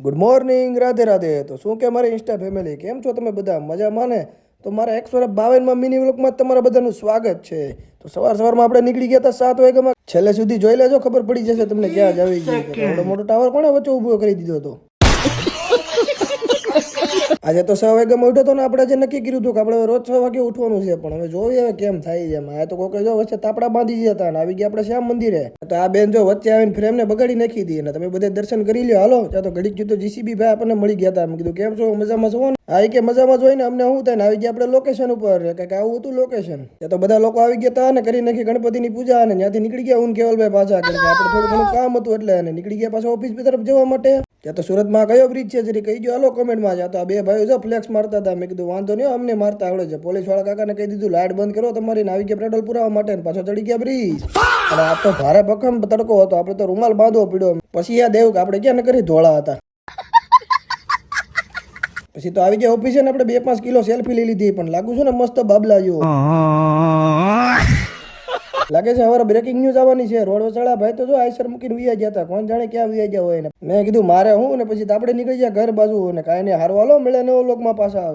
Good morning, Radhe Radhe. તો શું કે મારી ઇન્સ્ટા ફેમિલી, કેમ છો તમે બધા? મજામાં ને? તો મારા 152માં મિની વ્લોગમાં તમારા બધાનું સ્વાગત છે. તો સવારમાં આપણે નીકળી ગયા હતા 7 વાગ્યામાં. છેલ્લે સુધી જોઈ લેજો, ખબર પડી જશે તમને ક્યાં જ આવી ગઈ. એવડો મોટો ટાવર કોણે વચ્ચે ઊભો કરી દીધો હતો? આજે તો 6 વાગ્યામાં ઉઠ્યો હતો ને. આપણે જે નક્કી કર્યું હતું કે આપણે રોજ 6 વાગે ઉઠવાનું છે, પણ હવે જોઈએ હવે કેમ થાય છે. એમાં તો કોઈ જો વચ્ચે તાપડા બાંધી ગયા હતા અને આવી ગયા આપણે શ્યામ મંદિરે. તો આ બેન જો વચ્ચે આવીને ફ્રેમને બગાડી નાખી હતી. અને તમે બધા દર્શન કરી લ્યો. હાલો ત્યાં તો ઘડીક તો જીસીબી ભાઈ આપણને મળી ગયા હતા. મેં કીધું કેમ છો, મજામાં છો ને? આ કે મજામાં જોઈને અમને શું થાય ને આવી ગયા આપણે લોકેશન ઉપર. કંઈક આવું હતું લોકેશન. ત્યાં તો બધા લોકો આવી ગયા હતા અને કરી નાખી ગણપતિની પૂજા. અને ત્યાંથી નીકળી ગયા હું કેવલભાઈ પાછા, કારણ કે આપણે થોડું ઘણું કામ હતું એટલે. અને નીકળી ગયા પાછા ઓફિસ તરફ જવા માટે. ત્યાં તો સુરતમાં કયો બ્રિજ છે જરી કહી દો હાલો કોમેન્ટમાં. જ્યાં તો આ બે ભાઈઓ જો ફ્લેક્સ મારતા હતા. મેં કીધું વાંધો નહીં, અમને મારતા આવડે છે. પોલીસ વાળા કાકાને કહી દીધું લાઇટ બંધ કરો તમારી. આવી ગયા પેટ્રોલ પુરાવા માટે પાછો ચડી ગયા બ્રિજ. અને આ તો ભારે ભખમ તડકો હતો. આપણે તો રૂમાલ બાંધવો પડ્યો. પછી યાદ આવ્યું કે આપણે ક્યાં ન કરી ધોળા હતા. પછી તો આવી ગયા ઓફિસે ને આપણે 2-5 કિલો સેલ્ફી લઈ લીધી. પણ લાગુ છું ને મસ્ત બાબલા જેવો. લાગે છે હવે બ્રેકિંગ ન્યૂઝ આવવાની છે. રોડ વચાળા ભાઈ તો જો આઈસર મૂકીને વિયા ગયા હતા. કોણ જાણે ક્યાં વિયા ગયા હોય ને. મેં કીધું મારે હું ને પછી આપણે નીકળી ગયા ઘર બાજુ. ને કાંઈ નહીં, હારવા લો મળે નવો લોકમાં પાછા આવે.